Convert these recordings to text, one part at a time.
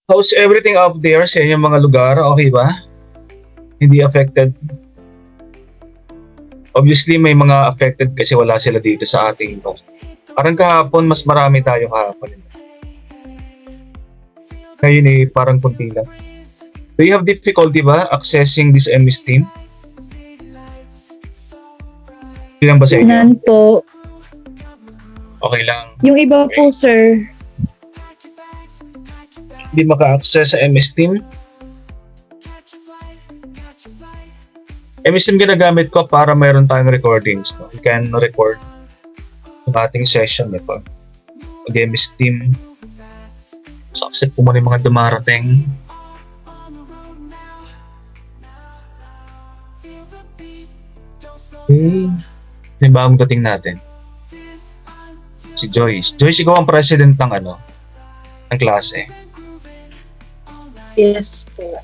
How's everything up there sa inyong mga lugar? Okay ba? Hindi affected? Obviously, may mga affected kasi wala sila dito sa ating ito. Parang kahapon, mas marami tayo kahapon. Ngayon parang kunti lang. Do you have difficulty ba accessing this MS Team? Hindi lang ba sa inyo? Nan po. Okay lang. Yung iba po, sir. Hindi maka-access sa MS Team? MS Team ginagamit ko para mayroon tayong recordings. No? We can record yung ating session. Diba? Mag-MS Team. So, accept ko muna yung mga dumarating. Okay. Yung bagong dating natin. Si Joyce. Joyce, ikaw ang president ng ng klase. Yes po.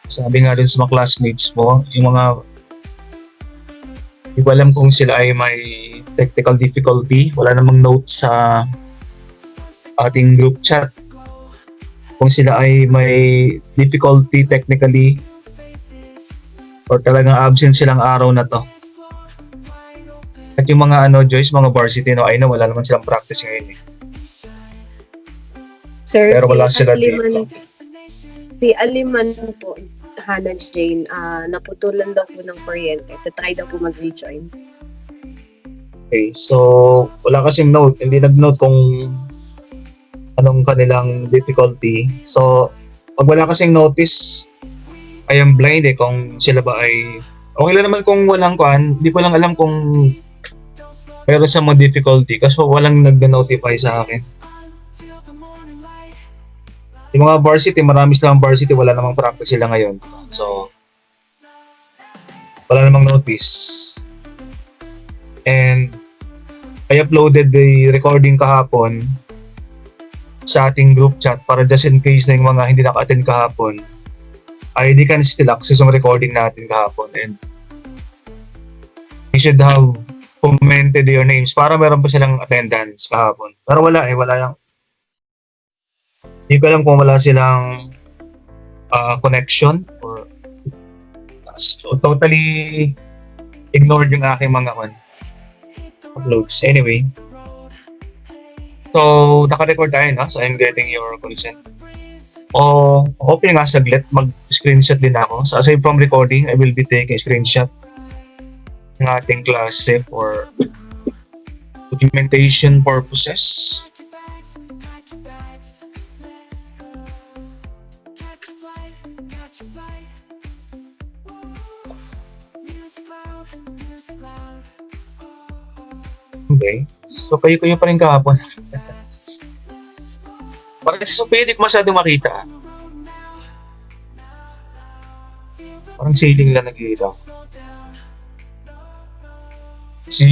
Sabi nga dun sa mga classmates mo, yung mga hindi ko alam kung sila ay may technical difficulty. Wala namang notes sa ating group chat. Kung sila ay may difficulty technically or talagang absent silang araw na to. At yung mga Joyce, mga varsity, I know wala naman silang practice ngayon. Sir, Pero wala sila dito. Si Aliman po, Hannah Jane, naputulan daw po ng kuryente. Try daw po mag-rejoin. Okay, so wala kasing note. Hindi nag-note kung anong kanilang difficulty. So, pag wala kasing notice, I am blind kung sila ba ay... Okay lang naman kung walang kuan. Hindi ko lang alam kung meron sa mga difficulty kasi walang nag-notify sa akin. Yung mga varsity, marami silang varsity, wala namang practice sila ngayon. So, wala namang notice. And I uploaded the recording kahapon sa ating group chat para just in case na yung mga hindi naka-attend kahapon ay they can still access yung recording natin kahapon. And you should have commented your names para meron pa silang attendance kahapon. Pero wala wala yung hindi ko alam kung wala silang connection or totally ignored yung aking mga uploads. Anyway, so naka-record tayo na, so I'm getting your consent. Okay nga saglit, mag-screenshot din ako. So aside from recording, I will be taking a screenshot ng ating class for documentation purposes. Okay. So kayo pa rin kahapon. Parang si Sophie hindi ko masyadong makita. Parang ceiling lang nakikita. Si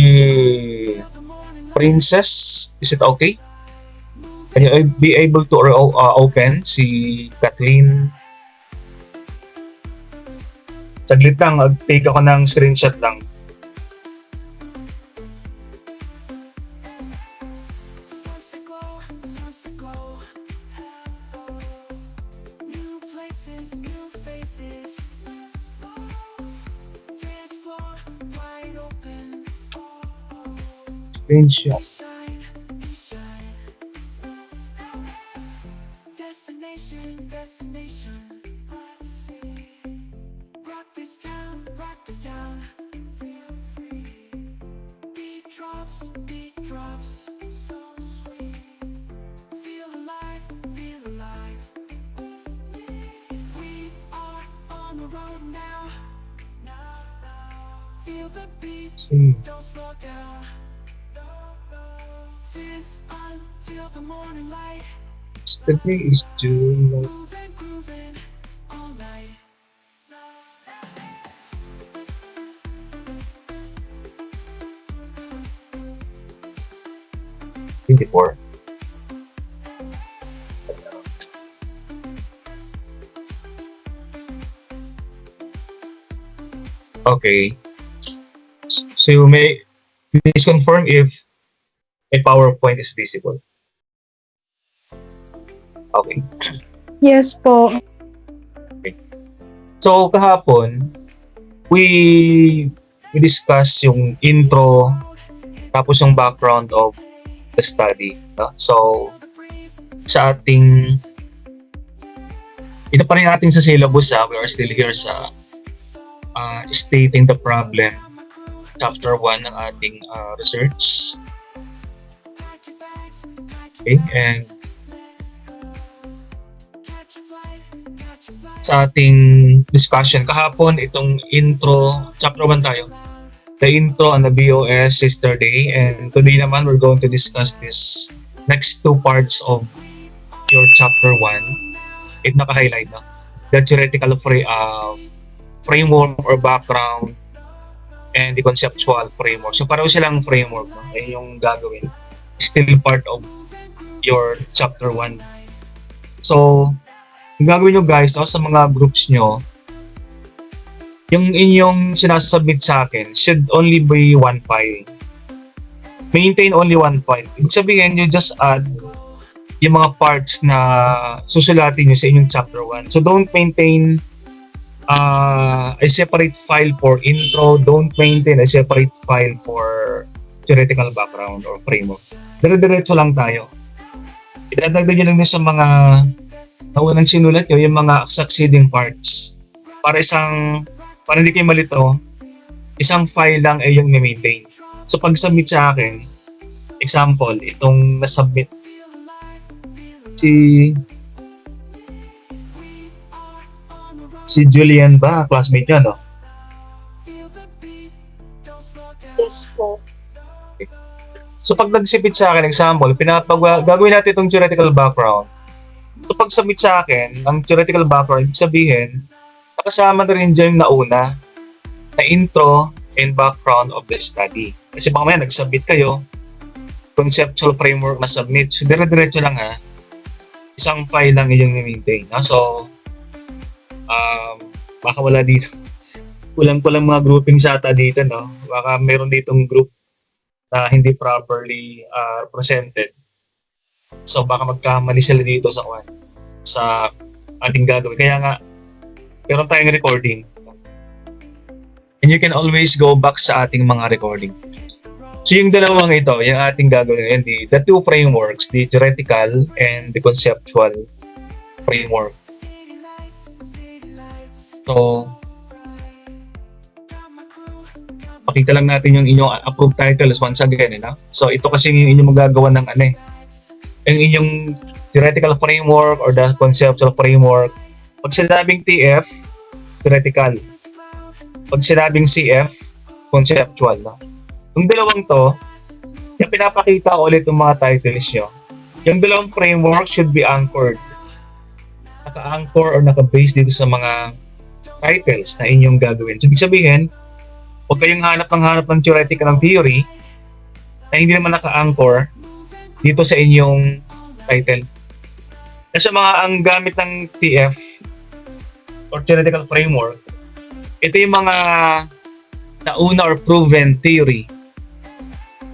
Princess, is it okay? Can you be able to open si Kathleen? Saglit lang, take ako ng screenshot lang. Screenshot. The day is June. Four. Okay. So you may please confirm if a PowerPoint is visible. Okay. Yes po. So, kahapon, we discuss yung intro, tapos yung background of the study. No? So, sa ating, ito pa rin ating sa syllabus, we are still here sa stating the problem, chapter 1 ng ating research. Okay, and sa ating discussion kahapon, itong intro, chapter 1 tayo. The intro on the BOS yesterday, and today naman we're going to discuss this next two parts of your chapter 1. If naka-highlight na, the theoretical framework or background and the conceptual framework. So pareho silang framework, no? Ay yung gagawin. Still part of your chapter 1. So, yung gagawin nyo guys, no, sa mga groups nyo, yung inyong sinasubmit sa akin should only be one file. Maintain only one file. Ibig sabihin, you just add yung mga parts na susulatin nyo sa inyong chapter 1. So don't maintain a separate file for intro. Don't maintain a separate file for theoretical background or framework. Dire-diretso lang tayo. Idadagdag nyo lang din sa mga na unang sinulat nyo, yung mga succeeding parts. Para hindi kayo malito, isang file lang ay yung ni-maintain. So pag submit sa akin, example, itong nasubmit si Julian ba, classmate niya, no? Yes po. So pag nagsubmit sa akin, example, gagawin natin itong theoretical background. So pag submit sa akin, ang theoretical background, ibig sabihin, nakasama na rin dyan yung nauna na intro and background of the study. Kasi baka may nag-submit kayo, conceptual framework na submit. So dire-diretso lang ha, isang file lang yung i-maintain. So, baka wala dito. Kulang-kulang mga grouping sa ata dito, no? Baka meron ditong group na hindi properly presented. So baka magkamali sila dito sa ating gagawin. Kaya nga, meron tayong recording. And you can always go back sa ating mga recording. So yung dalawang ito, yung ating gagawin, the two frameworks, the theoretical and the conceptual framework. So, pakita lang natin yung inyong approved titles once again. So ito kasi yung inyong magagawa ng yung inyong theoretical framework or the conceptual framework. Pag sinabing TF, theoretical. Pag sinabing CF, conceptual. No? Yung dalawang to, yung pinapakita ko ulit yung mga titles nyo. Yung dalawang framework should be anchored. Naka-anchor or naka-base dito sa mga titles na inyong gagawin. So, ibig sabihin, huwag kayong hanap ng theoretical ng theory na hindi naman naka-anchor dito sa inyong title. Kasi ang gamit ng TF or theoretical framework, ito yung mga nauna or proven theory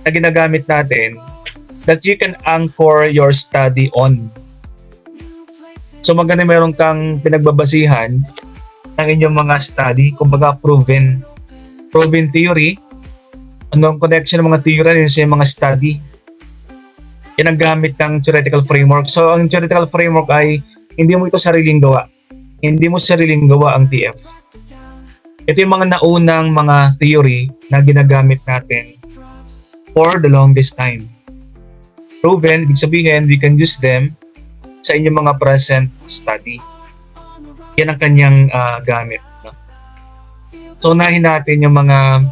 na ginagamit natin that you can anchor your study on. So maganda meron kang pinagbabasihan ng inyong mga study, kumbaga proven theory. Ano ang connection ng mga theory sa mga study? Yan ang gamit ng theoretical framework. So, ang theoretical framework ay hindi mo ito sariling gawa. Hindi mo sariling gawa ang TF. Ito yung mga naunang mga theory na ginagamit natin for the longest time. Proven, ibig sabihin, we can use them sa inyong mga present study. Yan ang kanyang gamit. No? So, unahin natin yung mga...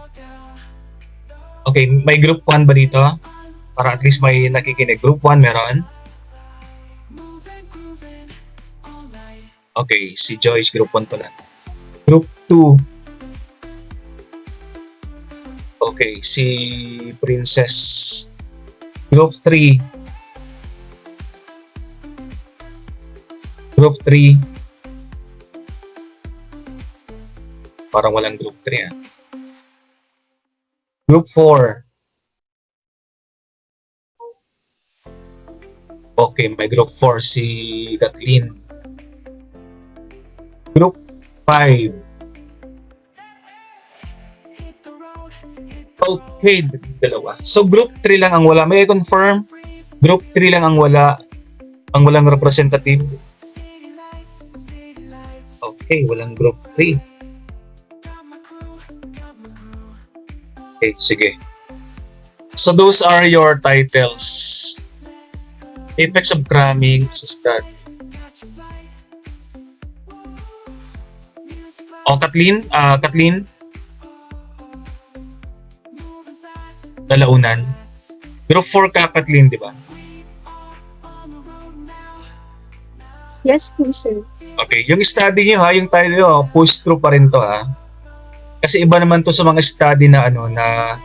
Okay, may group 1 ba dito? Para at least may nakikinig. Group 1 meron. Okay, si Joyce, group 1 pala. Group 2. Okay, si Princess. Group 3. Group 3. Parang walang group 3 Group 4. Okay, may group 4 si Kathleen. Group 5. Okay, dalawa. So group 3 lang ang wala. May I confirm? Group 3 lang ang wala. Ang walang representative. Okay, walang group 3. Okay, sige. So those are your titles. Apex of Cramming is study. Oh, Kathleen, Dalaunan. Group 4 ka, Kathleen, di ba? Yes po, sir. Okay, yung study niyo ha, yung title niyo, push through pa rin to ha. Kasi iba naman to sa mga study na na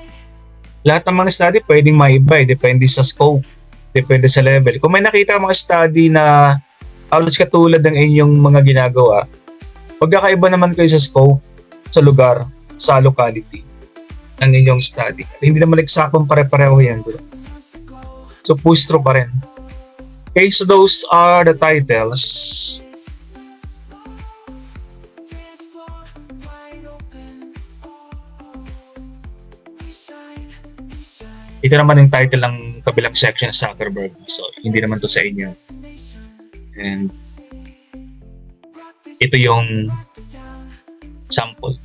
lahat ng mga study pwedeng maiba, depende sa scope, depende sa level. Kung may nakita mga study na halos katulad ng inyong mga ginagawa, pagkakaiba naman kayo sa scope, sa lugar, sa locality ng inyong study. At hindi naman eksaktong pare-pareho yan, bro. So push through pa rin. Okay, so those are the titles. Ito naman yung title ng kabilang section sa Zuckerberg. So, hindi naman to sa inyo. And ito yung sample.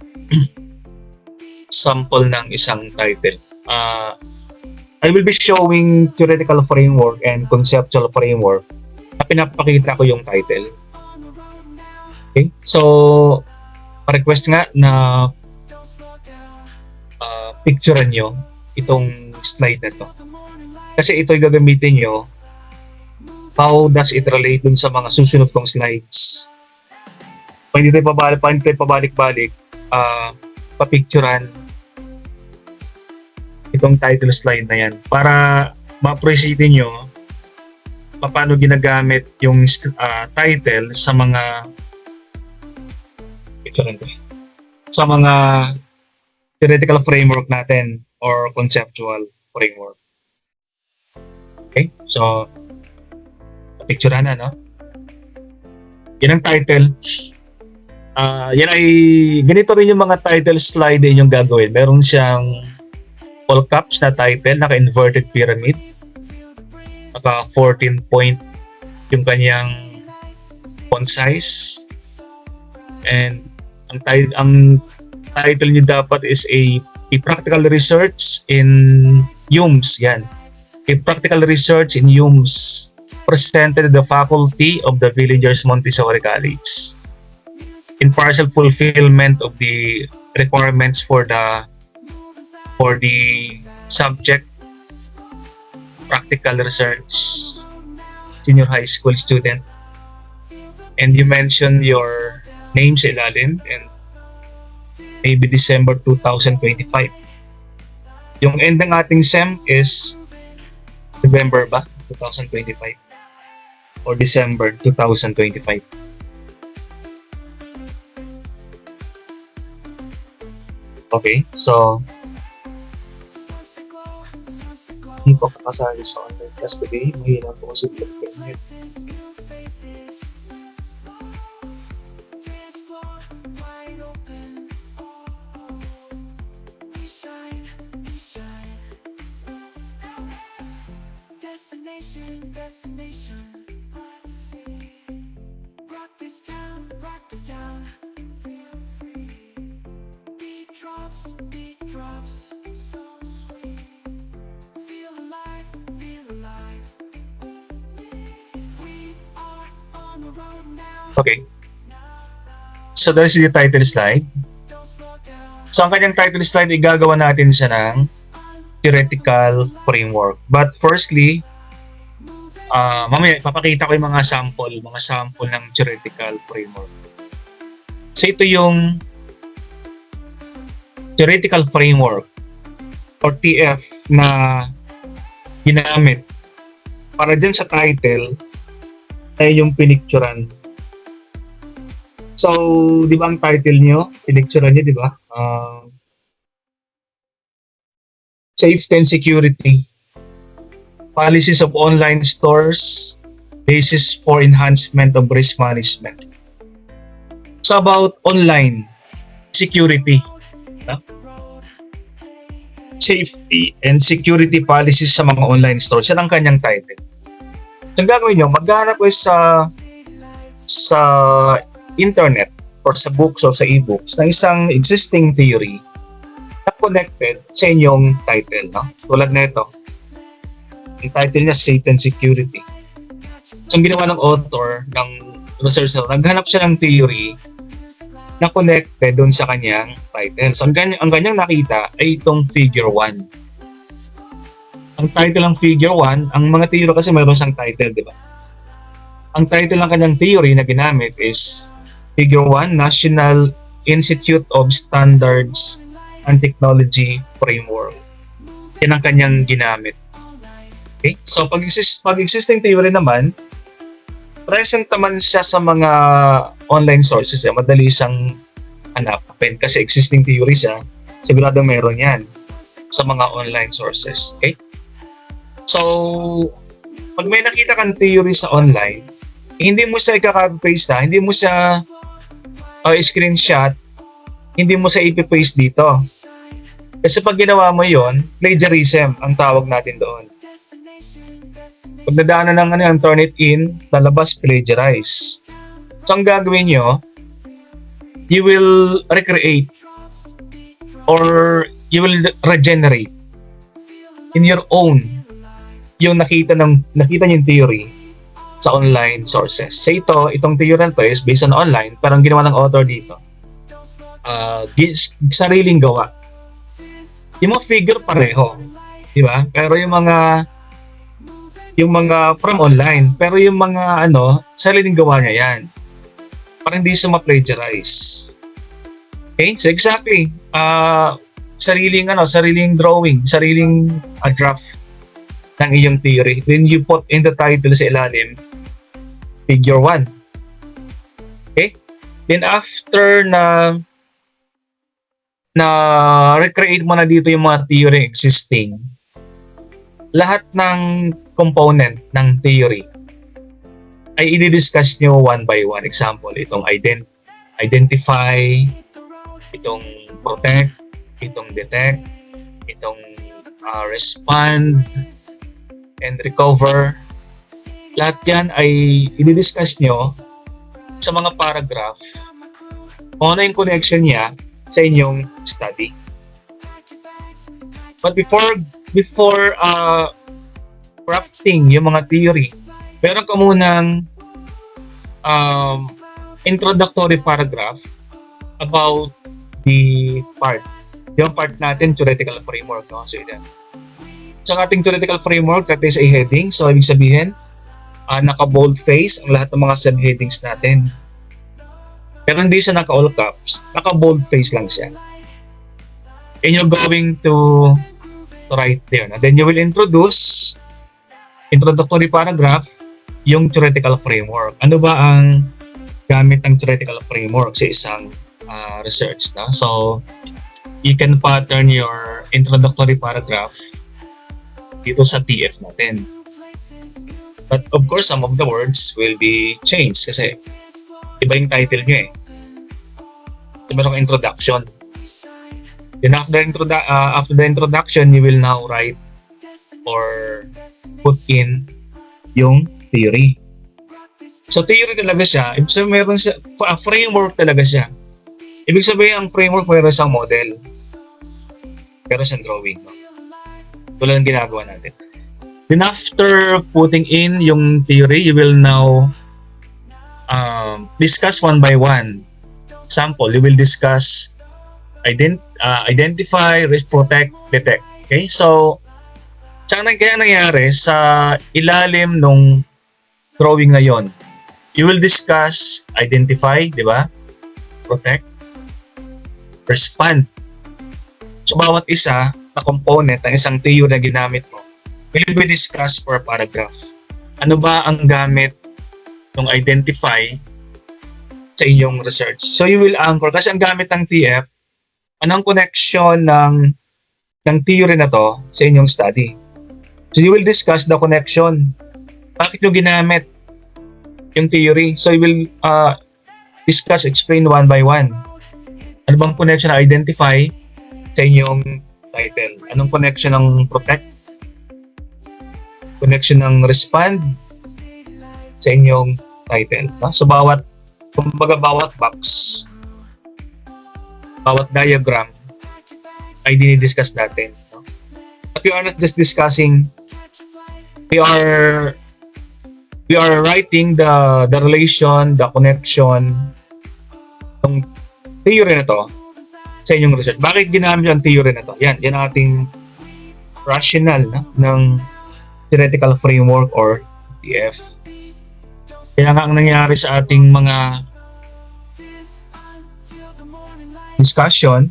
Sample ng isang title. I will be showing theoretical framework and conceptual framework na pinapakita ko yung title. Okay? So, request nga na picturean nyo itong slide na to. Kasi ito yung gagamitin nyo. How does it relate dun sa mga susunod kong slides? Pag hindi tayo pabalik-balik, papicturean itong title slide na yan para ma-appreciate nyo paano ginagamit yung title sa mga sa mga theoretical framework natin or conceptual framework. Okay? So, picturean na, no? Yan ang title. Yan ay, ganito rin yung mga title slide din yung gagawin. Meron siyang all caps na title, naka-inverted pyramid. Naka 14 point yung kanyang font size. And ang title niyo dapat is a practical research in UMS. Yan. A practical research in UMS presented to the faculty of the Villagers Montessori College in partial fulfillment of the requirements for the subject practical research senior high school student. And you mentioned your name sa ilalim and maybe December 2025. Yung end ng ating SEM is November ba? 2025 or December 2025. Okay, so hindi po kakasali sa online class today. Mahirap po kasi internet. Destination. Rock this town, feel free. Beat drops, so sweet. Feel alive. We are on the road now. Okay. So that is the title slide. So ang kanyang title slide, igagawa natin siya ng theoretical framework. But firstly, mamaya papakita ko yung mga sample ng theoretical framework. So ito yung theoretical framework or TF na ginamit para dyan sa title ay yung pinicturan. So, di ba ang title nyo, pinicturan nyo, di ba? Safety and security policies of online stores, basis for enhancement of risk management. So about online security, no? Safety and security policies sa mga online stores. Yan ang kanyang title. So ang gagawin nyo, maghanap kayo sa internet or sa books or sa e-books ng isang existing theory na connected sa inyong title. No? Tulad na ito. Ang title niya, Safety and Security. So ang ginawa ng author, ng researcher, naghanap siya ng theory na connected doon sa kanyang title. So ang kanyang nakita ay itong figure 1. Ang title ng figure 1, ang mga theory kasi mayroon siyang title, di ba? Ang title ng kanyang theory na ginamit is figure 1, National Institute of Standards and Technology Framework. Yan ang kanyang ginamit. Okay? So pag existing theory naman, present naman siya sa mga online sources. Madali siyang hanapin kasi existing theory siya. Sigurado meron yan sa mga online sources. Okay? So, pag may nakita kang theory sa online, hindi mo siya i-copy-paste hindi mo siya screenshot, hindi mo siya i-paste dito. Kasi pag ginawa mo yon, plagiarism ang tawag natin doon. Pag nadaanan ng ang turn it in, lalabas plagiarize. So ang gagawin nyo, you will recreate or you will regenerate in your own yung nakita yung theory sa online sources. So itong theory na to is based on online, pero ang ginawa ng author dito, sariling gawa. Yung mga figure pareho, di ba? Pero yung mga from online, pero yung mga sariling gawa niya yan. Para hindi siya ma-plagiarize. Okay? So exactly, sariling drawing, sariling draft ng iyong theory. Then you put in the title sa ilalim, figure 1. Okay? Then after na recreate mo na dito yung mga theory existing, lahat ng component ng theory ay i-discuss nyo one by one. Example, itong identify, itong protect, itong detect, itong respond, and recover. Lahat yan ay i-discuss nyo sa mga paragraph kung ano yung connection niya sa inyong study. But before crafting yung mga theory, meron ka munang introductory paragraph about the part. Yung part natin, theoretical framework. No? So, yan. Sa ating theoretical framework, that is a heading. So, ibig sabihin, naka-bold face ang lahat ng mga subheadings natin. Pero hindi siya naka-all caps. Naka-bold face lang siya. And you're going to write there. And then you will introduce introductory paragraph yung theoretical framework. Ano ba ang gamit ng theoretical framework sa isang research? No? So, you can pattern your introductory paragraph dito sa TF natin. But of course, some of the words will be changed kasi iba yung title nyo eh. So, meron kang introduction. Then after the introduction, you will now write or put in yung theory. So theory talaga siya. Ibig sabihin meron siya, framework talaga siya. Ibig sabihin ang framework meron siyang model. Meron siyang drawing. No? Tulad ng ginagawa natin. Then after putting in yung theory, you will now discuss one by one. Example, you will discuss identify, risk, protect, detect. Okay? So, kaya nangyari sa ilalim nung drawing na yon, you will discuss identify, di ba? Protect, respond. So, bawat isa na component ng isang theory na ginamit mo will be discussed per paragraph. Ano ba ang gamit ng identify sa inyong research? So, you will anchor. Kasi ang gamit ng TF, anong connection ng theory na to sa inyong study? So you will discuss the connection. Bakit nyo ginamit yung theory? So you will discuss, explain one by one. Ano bang connection na identify sa inyong title? Anong connection ng protect? Connection ng respond sa inyong title. No? So kumbaga bawat box, bawat diagram ay dinidiscuss natin. No? But we are not just discussing, we are writing the relation, the connection ng theory na to sa inyong research. Bakit ginamit yung theory na to? Yan ating rationale ng theoretical framework or TF. Kaya nga ang nangyari sa ating mga discussion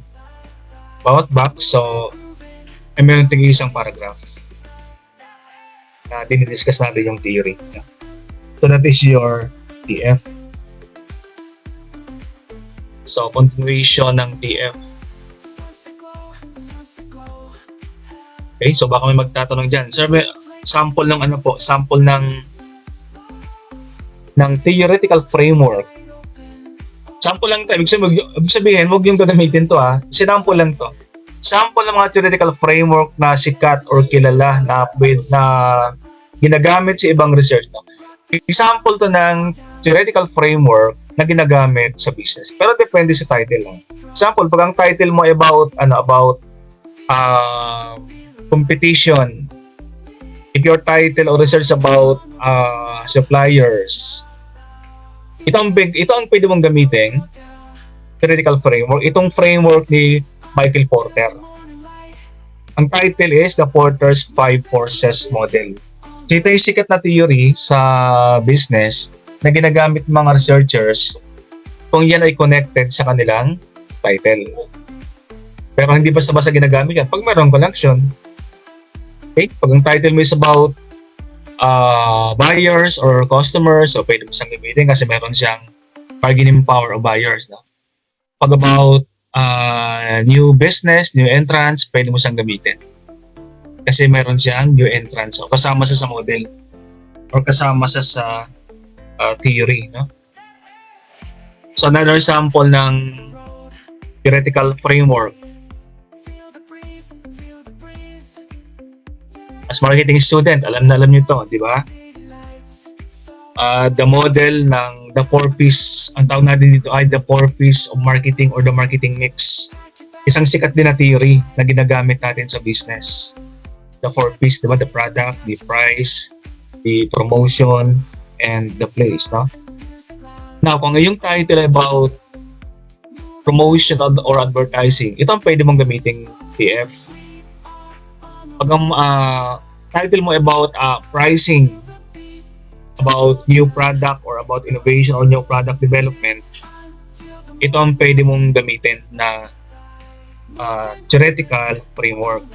about box, so ay meron tigil isang paragraph na dinidiscuss natin yung theory. So that is your TF. So continuation ng TF. Okay, so baka may magtatanong dyan. Sir, may sample ng sample ng theoretical framework. Sample lang tayo. Ibig sabihin, huwag yung gagamitin to ha. Sinample lang to. Sample ng mga theoretical framework na sikat or kilala na ginagamit sa ibang research. No? Example to ng theoretical framework na ginagamit sa business. Pero depende sa title lang. Example, pag ang title mo about competition, if your title or research about suppliers, ito ang pwede mong gamitin, theoretical framework. Itong framework ni Michael Porter. Ang title is The Porter's 5 Forces Model. So ito yung sikat na theory sa business na ginagamit ng mga researchers kung yan ay connected sa kanilang title. Pero hindi basta-basta ginagamit yan pag mayroong connection. Okay? Pag ang title mo is about buyers or customers, so pwede mo siyang gamitin kasi meron siyang bargaining power of buyers. No? Pag about new business, new entrance, pwede mo siyang gamitin. Kasi meron siyang new entrance o kasama siya sa model or kasama siya sa theory. No? So another sample ng theoretical framework. As marketing student, alam niyo to, di ba? The model ng the 4Ps, ang tawag natin dito ay the 4Ps of marketing or the marketing mix. Isang sikat din na theory na ginagamit natin sa business. The 4Ps, di ba? The product, the price, the promotion, and the place. No? Now, kung yung title about promotion or advertising, ito ang pwede mong gamitin TF. Pag ang title mo about pricing, about new product or about innovation or new product development, ito ang pwede mong gamitin na theoretical framework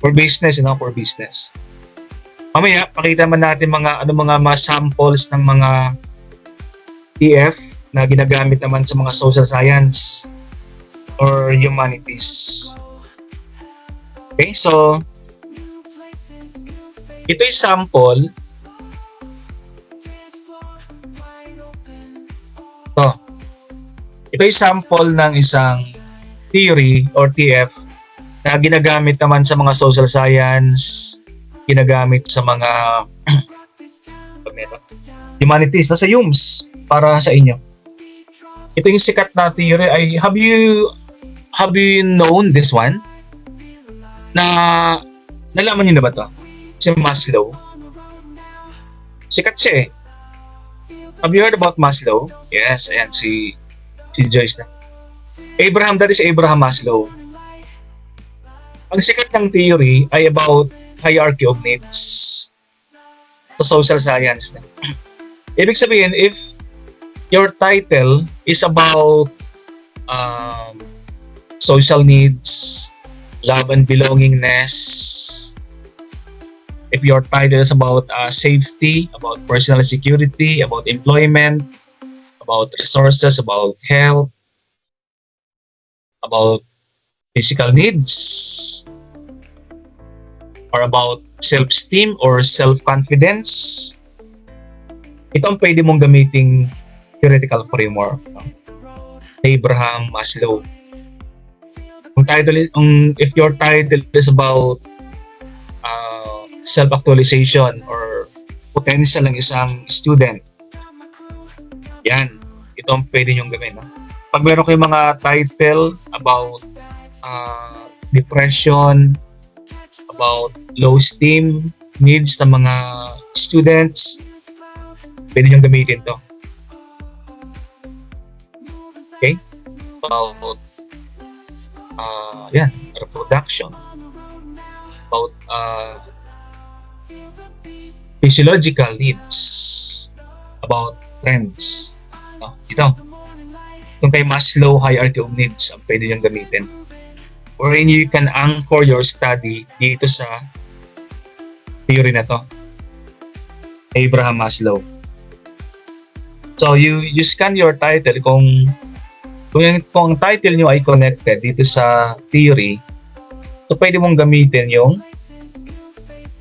for business, for business. Mamaya, pakita man natin mga samples ng mga TF na ginagamit naman sa mga social science or humanities. Okay, so ito yung sample. Ito yung sample ng isang theory or TF na ginagamit naman sa mga social science, ginagamit sa mga humanities, nasa HUMS para sa inyo. Ito yung sikat na theory ay have you known this one? Na nalaman niyo na ba to? Si Maslow. Sikat siya eh. Have you heard about Maslow? Yes, ayan si Joyce na. That is Abraham Maslow. Ang sikat ng theory ay about hierarchy of needs sa social science na. Ibig sabihin, if your title is about social needs, love and belongingness, if your title is about safety, about personal security, about employment, about resources, about health, about physical needs, or about self-esteem or self-confidence, ito ang pwede mong gamiting theoretical framework. No? Abraham Maslow. If your title is about self-actualization or potential ng isang student, yan, ito ang pwede nyong gawin. No? Pag meron kayong mga title about depression, about low esteem needs ng mga students, pwede nyong gamitin to. Okay? About reproduction, about physiological needs, about trends. No, ito. Itong kay Maslow hierarchy of needs ang pwede niyong gamitin. Wherein you can anchor your study dito sa theory na to. Abraham Maslow. So you scan your title kung ang title nyo ay connected dito sa theory, so pwede mong gamitin yung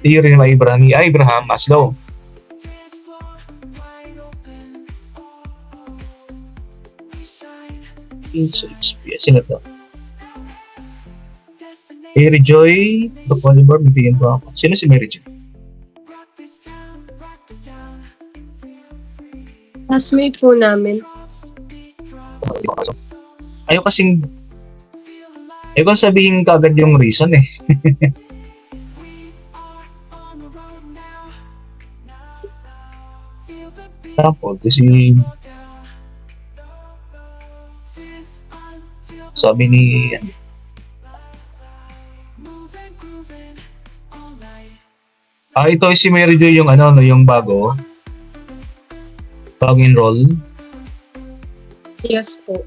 theory ni Abraham Maslow. Sino to? Mary Joy, the polymer, bibigyan ko ako. Sino si Mary Joy? Classmate po namin. Ayaw kong sabihin kagad yung reason eh. Tapos, kasi sabi ni ito si Mary Jo yung yung bago enroll. Yes po.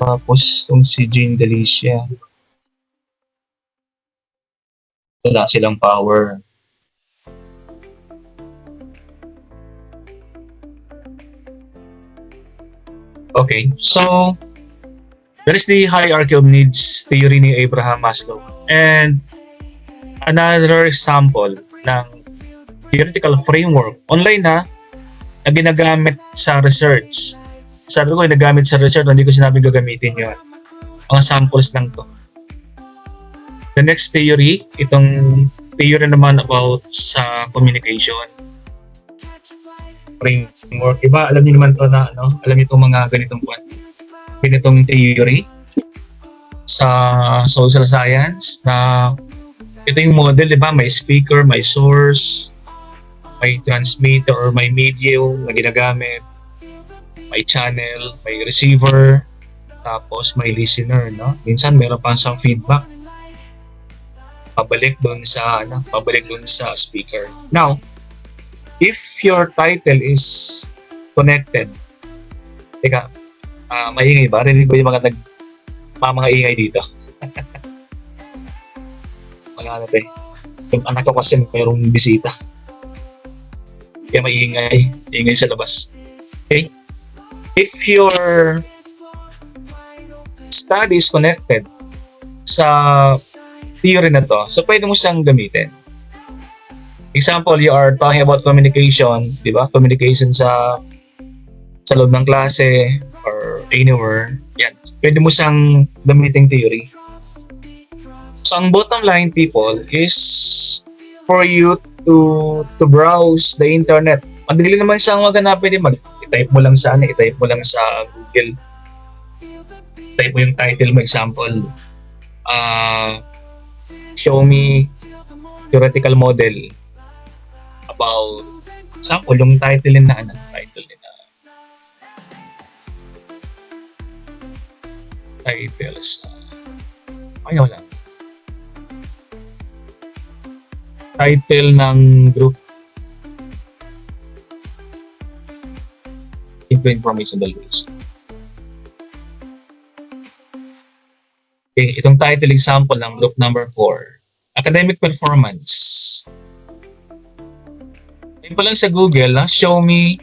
Tapos itong si Jane Galicia, wala silang power. Okay, so that is the hierarchy of needs theory ni Abraham Maslow. And another example ng theoretical framework online na ginagamit sa research. Sabi ko, ginagamit sa research, hindi ko sinabing gagamitin yun. Mga samples lang to. The next theory, itong theory naman about sa communication framework. Iba, alam niyo naman to na, alam niyo itong mga ganitong theory sa social science na ito yung model, di ba? May speaker, may source, may transmitter or may medium na ginagamit, may channel, may receiver, tapos may listener, no? Minsan meron pa siyang feedback pabalik doon sa speaker. Now, if your title is connected, teka, maingay ba? Rinig ko yung mga mga ingay dito. Wala na yung anak ko kasi mayroong bisita. Kaya ingay sa labas. Okay? If your study is connected sa theory na to, so pwede mo siyang gamitin. Example, you are talking about communication, di ba? Communication sa loob ng klase or anywhere. Yan. Pwede mo siyang gamitin theory. So, ang bottom line, people, is for you to browse the internet. Madali naman siyang maganapin. I-type mo lang sa Google. Type mo yung title mo, example. Show me theoretical model about, example, yung title nila titles. Ayaw lang. Title ng group. Information values. Okay, itong title example ng group number 4. Academic performance. Type pa lang sa Google, show me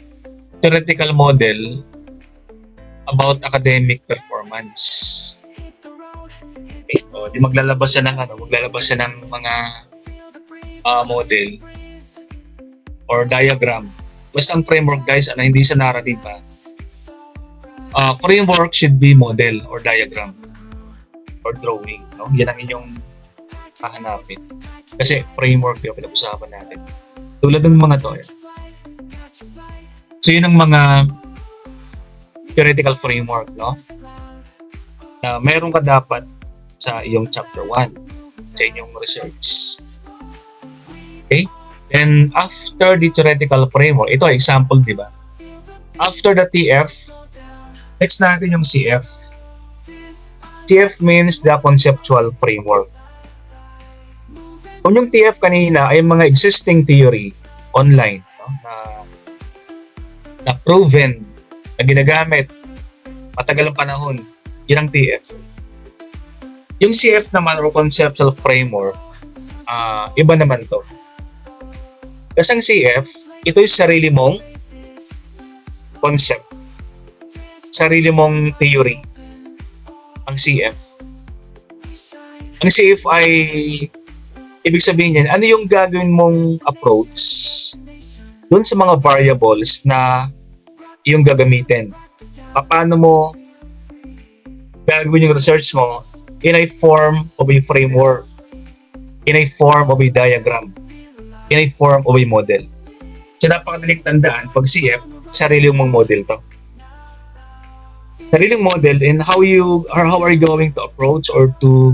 theoretical model about academic performance. Okay, so di maglalabas siya ng mga model or diagram. Basta ang framework, guys, hindi sa narrative pa. Framework should be model or diagram or drawing, no? Yan ang inyong hahanapin. Kasi framework yung pinag-usapan natin. Tulad ng mga to. So yun ang mga theoretical framework, no? Na meron ka dapat sa iyong chapter 1 sa inyong research. Okay? Then after the theoretical framework, ito example, di ba? After the TF, next natin yung CF. CF means the conceptual framework. Kung yung TF kanina ay mga existing theory online, no, na proven, na ginagamit matagal ang panahon, yun ang TF. Yung CF naman or conceptual framework, iba naman to. Kasi ang CF, ito yung sarili mong concept, sarili mong theory. Ang CF. Ang CF ay ibig sabihin niyan, ano yung gagawin mong approach dun sa mga variables na yung gagamitin. Paano mo gagawin yung research mo in a form of a framework, in a form of a diagram, in a form of a model. So napakadaling tandaan, pag CF, sarili mong model to. Sariling model and how are you going to approach or to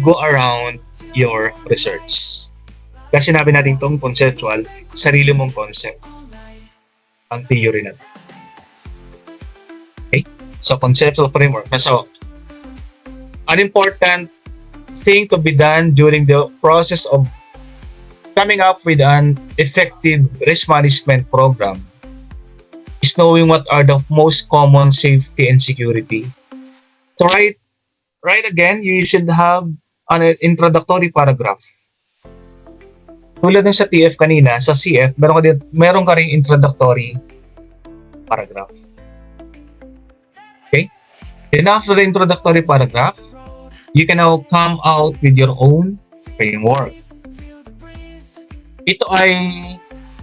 go around your research. Kasi sinabi natin itong conceptual, sarili mong concept ang theory natin. Okay? So conceptual framework. So an important thing to be done during the process of coming up with an effective risk management program is knowing what are the most common safety and security. So right again, you should have an introductory paragraph. Tulad ng sa TF kanina, sa CF, meron ka ring introductory paragraph. Okay? Then after the introductory paragraph, you can now come out with your own framework. Ito ay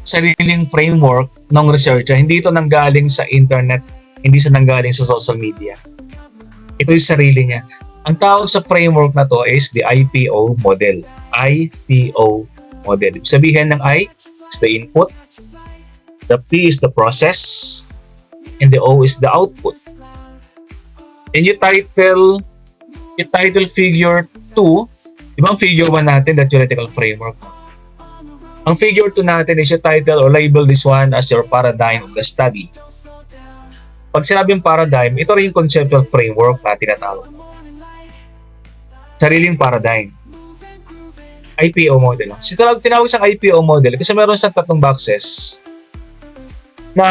sariling framework ng researcher. Hindi ito nanggaling sa internet, hindi siya nanggaling sa social media. Ito yung sarili niya. Ang tawag sa framework na to is the IPO model. IPO model. Ibig sabihin ng I is the input, the P is the process, and the O is the output. And you title figure 2, diba ang figure 1 natin, the theoretical framework. Ang figure 2 natin is yung title or label this one as your paradigm of the study. Pag sinabing paradigm, ito rin yung conceptual framework na tinatawag. Sariling paradigm. IPO model. Tinawag siyang IPO model kasi meron siyang tatlong boxes na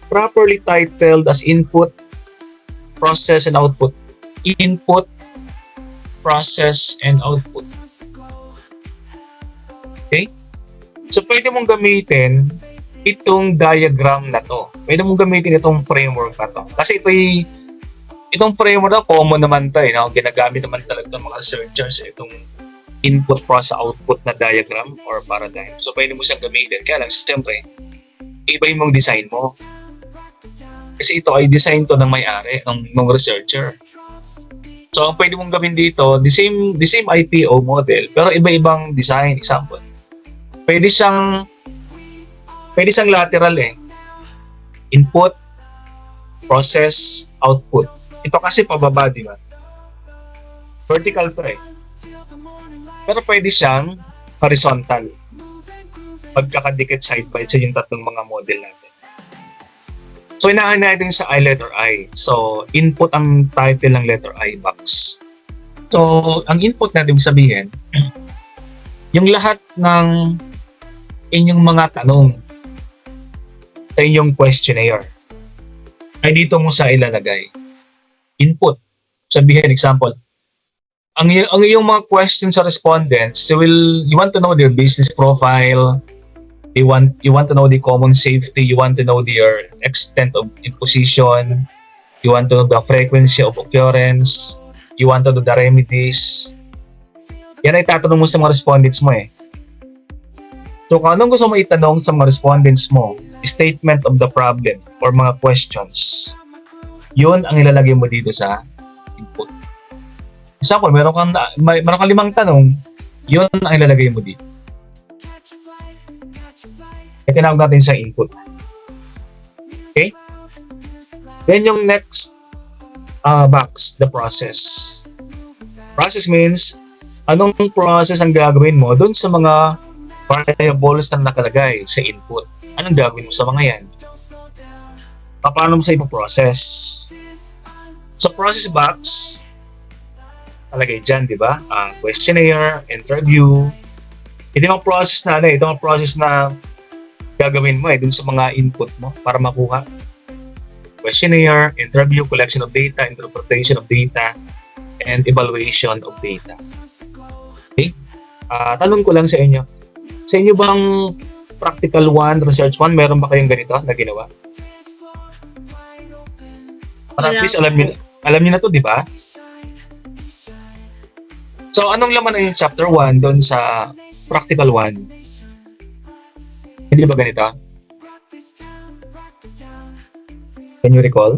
properly titled as input, process, and output. Input, process, and output. Okay? So, pwede mong gamitin itong diagram na to. Pwede mong gamitin itong framework na to. Kasi itong framework na common naman to. No? Ginagamit naman talaga ng mga researchers itong input, process, output na diagram or paradigm. So, pwede mo siyang gamitin. Kaya lang, siyempre, iba yung design mo. Kasi ito ay design to ng may-ari, ng researcher. So, ang pwede mong gawin dito, the same IPO model, pero iba-ibang design. Example. Pwede siyang lateral Input, process, output. Ito kasi pababa, di ba? Vertical to Pero pwede siyang horizontal. Pagkakadikit side by side yung tatlong mga model natin. So, inahan natin sa letter I. So, input ang title ng letter I box. So, ang input natin sabihin, yung lahat ng inyong mga tanong sa inyong questionnaire ay dito mo sa ilalagay. Input. Sabihin, example, ang iyong mga questions sa respondents, you want to know their business profile, You want to know the common safety, you want to know their extent of imposition, you want to know the frequency of occurrence, you want to know the remedies. Yan ay tatanong mo sa mga respondents mo eh. So kung anong gusto mo itanong sa mga respondents mo, statement of the problem or mga questions, yun ang ilalagay mo dito sa input. Example, meron kang 5 tanong, yun ang ilalagay mo dito. Kaya tinawag natin sa input. Okay? Then yung next box, the process. Process means, anong process ang gagawin mo dun sa mga variables na nakalagay sa input. Anong gagawin mo sa mga yan? Paano mo sa ipoprocess? Sa process box, talagay dyan, di ba? Questionnaire, interview. Ito yung process na ito yung process na gagawin mo dun sa mga input mo para makuha. Questionnaire, interview, collection of data, interpretation of data, and evaluation of data. Okay? Tanong ko lang sa inyo. Sa inyo bang practical 1, research 1, meron ba kayong ganito na ginawa? Para at least alam niyo na to, di ba? So, anong laman na yung chapter 1 doon sa practical 1? Hindi ba ganito? Can you recall?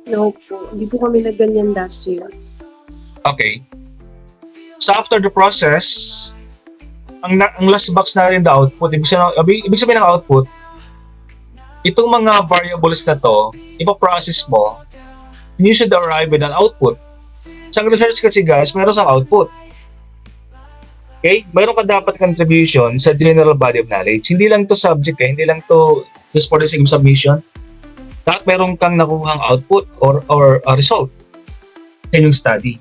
No po. Hindi po kami nagganyan last year. Okay. So after the process, ang last box na rin the output, ibig sabihin ng output, itong mga variables na to, ipaprocess mo, and you should arrive with an output. Sa research kasi guys, meron sa output. Okay? Meron ka dapat contribution sa general body of knowledge. Hindi lang to subject hindi lang to just for the sake of submission. Dapat meron kang nakuhang output or a result sa inyong study.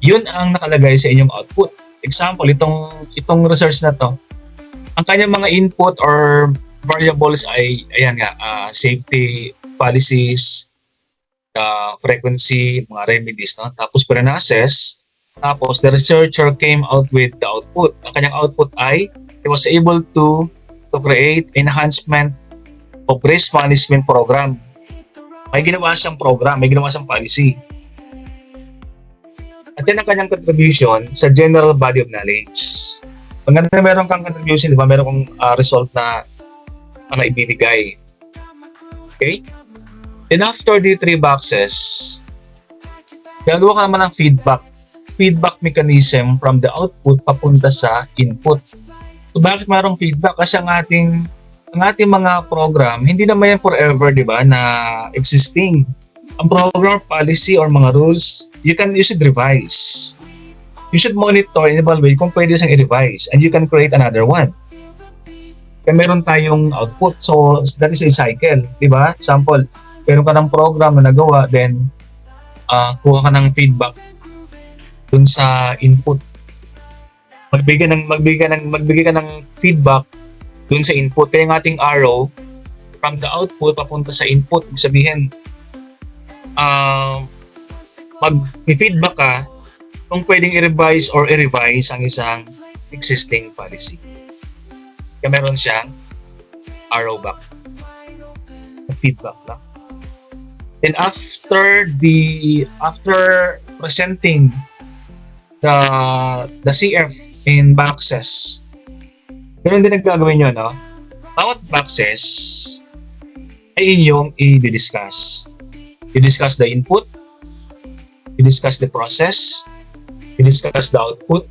Yun ang nakalagay sa inyong output. Example, itong research na to, ang kanyang mga input or variables ay, ayan nga, safety policies, frequency, mga remedies, no? Tapos na-assess, tapos the researcher came out with the output. Ang kanyang output ay, he was able to create enhancement of risk management program. May ginawa siyang program, may ginawa siyang policy. At yan ang kanyang contribution sa general body of knowledge. Pag meron kang contribution, di ba, meron kang result na ibibigay. Okay? Then after the 3 boxes, gagawa ka naman ng feedback mechanism from the output papunta sa input. So bakit mayroong feedback? Kasi ang ating mga program, hindi naman yan forever, di ba, na existing. Ang program policy or mga rules, you should revise. You should monitor and evaluate kung pwede siyang i-revise and you can create another one. Kaya meron tayong output. So, that is a cycle, di ba? Example, meron ka ng program na nagawa, then kuha ka ng feedback dun sa input. Magbigay ka ng feedback dun sa input. Kaya yung ating arrow from the output papunta sa input, ibig sabihin, mag-feedback ka kung pwedeng i-revise or i-revise ang isang existing policy. Kaya meron siyang arrow back. Feedback lang. Then after presenting the CF in boxes, ganun din nagkagawin nyo, no? Bawat boxes ay inyong i-discuss. You discuss the input, you discuss the process, you discuss the output,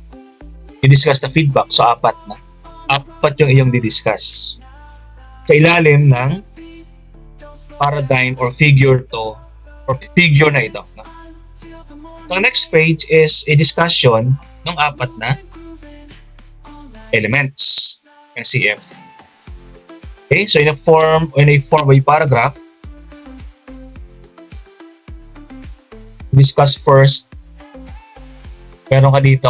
you discuss the feedback. So, 4 na. 4 yung iyong di-discuss. Sa ilalim ng paradigm or figure na ito. No? So, the next page is a discussion ng 4 na elements ng CF. Okay, so in a form by paragraph, discuss first. Meron ka dito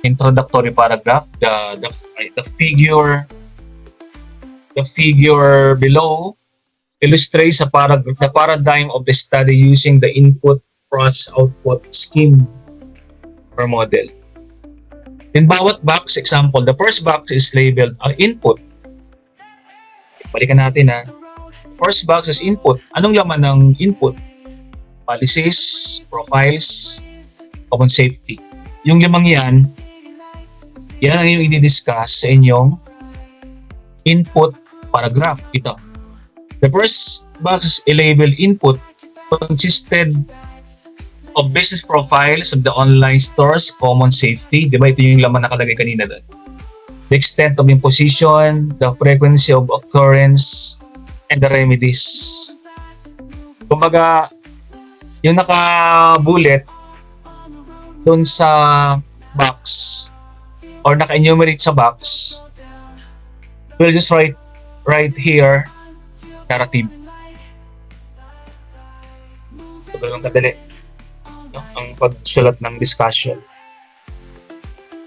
introductory paragraph, the figure below illustrates the paradigm of the study using the input process output scheme or model. In bawat box, example, the first box is labeled input. Balikan natin ha. First box is input. Anong laman ng input? Policies, profiles, common safety. Yung lamang yan ang yung i-discuss sa inyong input paragraph. Ito. The first box is labeled input consisted of business profiles of the online stores, common safety. Di ba ito yung laman nakalagay kanina doon? The extent of imposition, the frequency of occurrence, and the remedies. Kumbaga, yung naka-bullet doon sa box or naka-enumerate sa box, we'll just write here narrative. So, ganun kadali, no? Ang pagsulat ng discussion.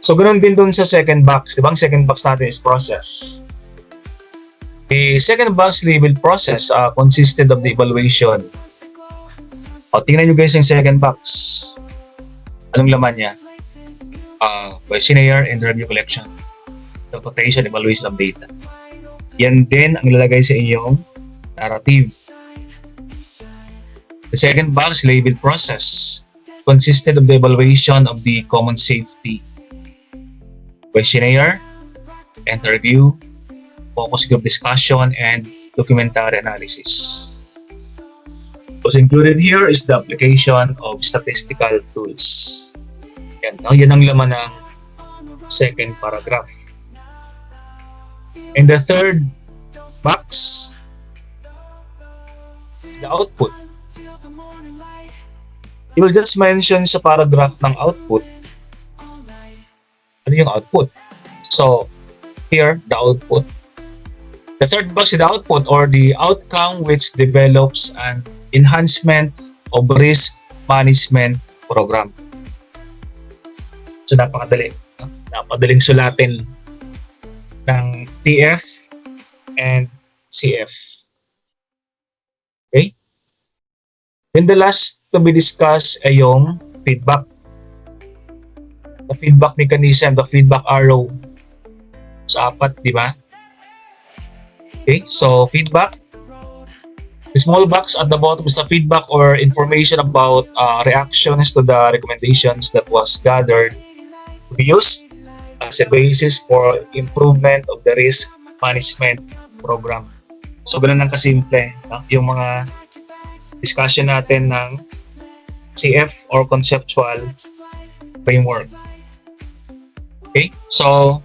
So, ganun din dun sa second box. Diba? Ang second box natin is process. The second box labeled process consisted of the evaluation. O, tingnan nyo guys yung second box. Anong laman niya? Questionnaire and review collection. Interpretation, evaluation of data. Yan din ang ilalagay sa inyong narrative. The second box labeled process consisted of the evaluation of the common safety. Questionnaire, interview, focus group discussion, and documentary analysis. What's included here is the application of statistical tools. Yan, no? Yan ang laman ng second paragraph. And the third box, the output. You will just mention sa paragraph ng output. Ano yung output? So, here, the output. The third box is the output or the outcome which develops an enhancement of risk management program. So, napakadali. No? Napakadaling sulatin ng TF and CF. Okay? Then the last to be discussed ay yung feedback. The feedback mechanism, the feedback arrow. So, 4, di ba? Okay, so feedback. The small box at the bottom is the feedback or information about reactions to the recommendations that was gathered to be used as a basis for improvement of the risk management program. So, ganun lang kasimple, no? Yung mga discussion natin ng CF or conceptual framework. Okay, so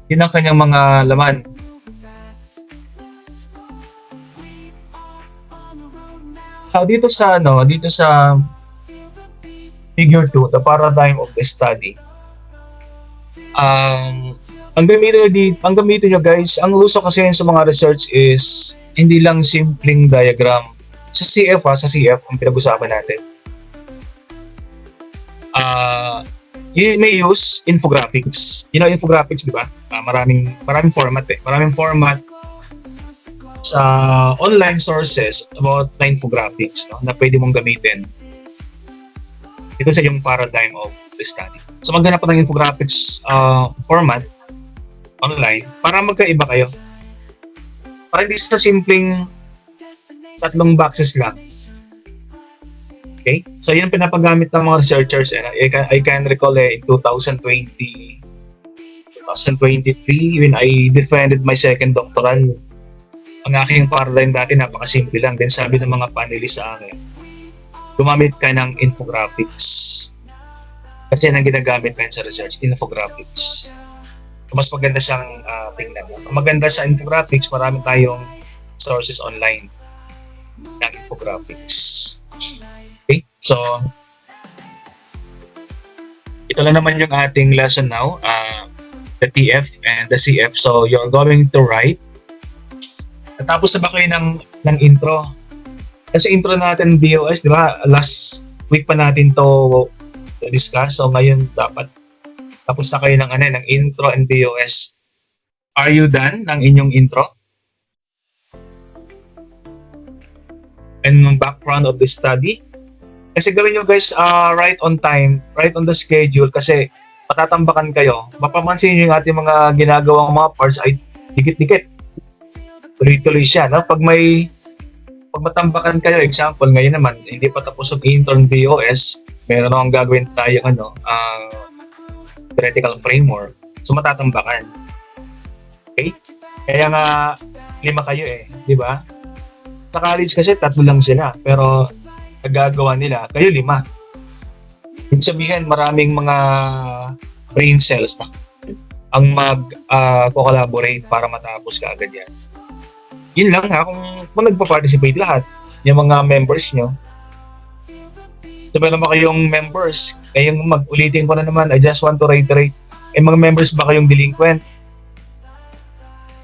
yun ang kanyang mga laman. Dito sa figure 2, the paradigm of the study. Ang gamitin nyo guys, ang uso kasi sa mga research is hindi lang simpleng diagram. Sa CF ang pinag-usapan natin. You may use infographics. You know infographics, di ba? Maraming format eh. Maraming format sa online sources about na infographics, no, na pwede mong gamitin. Ito sa yung paradigm of the study. So maghanap ka ng infographics format online para magkaiba kayo. Para hindi sa simpleng 3 boxes lang. Okay? So, yun ang pinapagamit ng mga researchers. I can recall in 2023, when I defended my second doctoral, ang aking paradigm dati napakasimple lang. Then sabi ng mga panelists sa akin, gumamit ka ng infographics. Kasi yan ang ginagamit natin sa research, infographics. Mas maganda siyang tingnan. Maganda sa infographics, marami tayong sources online ng infographics. Okay, so ito lang naman yung ating lesson now, the TF and the CF. So you're going to write. Natapos na ba kayo ng intro? Kasi intro natin BOS, di ba? Last week pa natin to discuss. So ngayon dapat tapos na kayo ng intro and BOS. Are you done ng inyong intro? And background of the study? Kasi gawin nyo guys right on time, right on the schedule kasi matatambakan kayo. Mapapansin nyo yung ating mga ginagawang mga parts ay dikit-dikit. Tuloy-tuloy siya. No? Pag matambakan kayo, example, ngayon naman, hindi pa tapos ang intern BOS, meron akong gagawin tayo theoretical framework. So matatambakan. Okay? Kaya nga, 5 kayo di ba? Sa college kasi 3 lang sila, pero nagagawa nila, kayo 5. Ibig sabihin, maraming mga brain cells na ang mag-collaborate para matapos ka agad yan. Yun lang kung nagpa-participate lahat, yung mga members nyo. So, meron ba kayong members? Kayong ulitin ko na naman, I just want to reiterate, mga members ba kayong delinquent?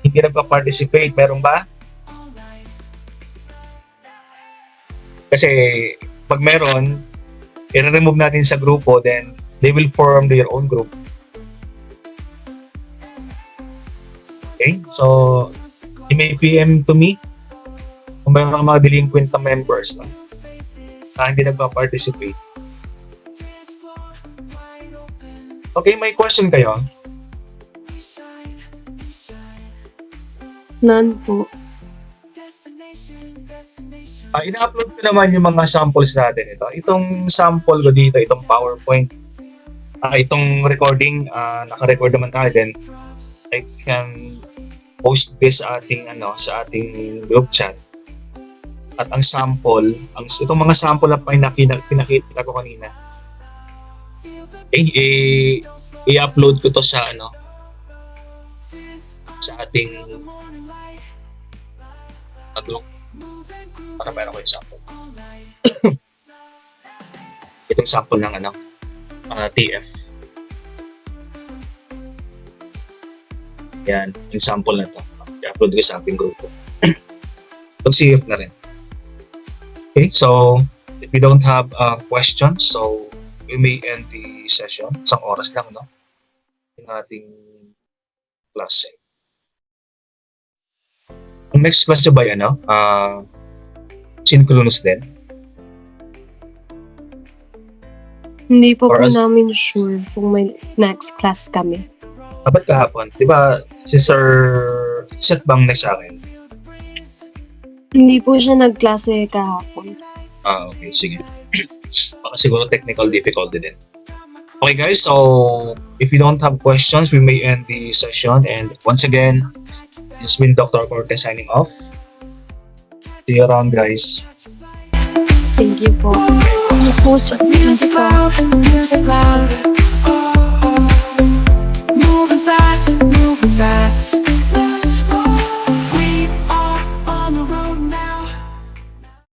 Hindi nagpa-participate, meron ba? Kasi pag meron, i-remove natin sa grupo, then they will form their own group. Okay? So, you may PM to me kung mayroon mga delinquent na members na hindi nagpa-participate. Okay, may question kayo? None po. Ina-upload ko naman yung mga samples natin ito. Itong sample ko dito, itong PowerPoint, itong recording, naka-record naman tayo, then I can post this sa ating group chat. At ang sample, itong mga sample na pinakita ko kanina, i-upload ko to sa ating group para meron ko yung sample. Itong sample ng TF. Yan, yung sample na to. I-upload ko sa ating grupo. Itong CF na rin. Okay, so if we don't have questions, so we may end the session. Isang oras lang, no? Yung ating class. Ang next question ba yan, synchronous din? Hindi po Or po as- namin sure kung may next class kami. Dapat kahapon, di ba si Sir Seth bang next sa akin? Hindi po siya nagklase kahapon. Okay, sige. Baka siguro technical difficulty din. Okay guys, so if you don't have questions, we may end the session. And once again, this has been Dr. Cortez signing off. See you around, guys. Thank you po. Hindi po, sir. There's a cloud, there's a cloud.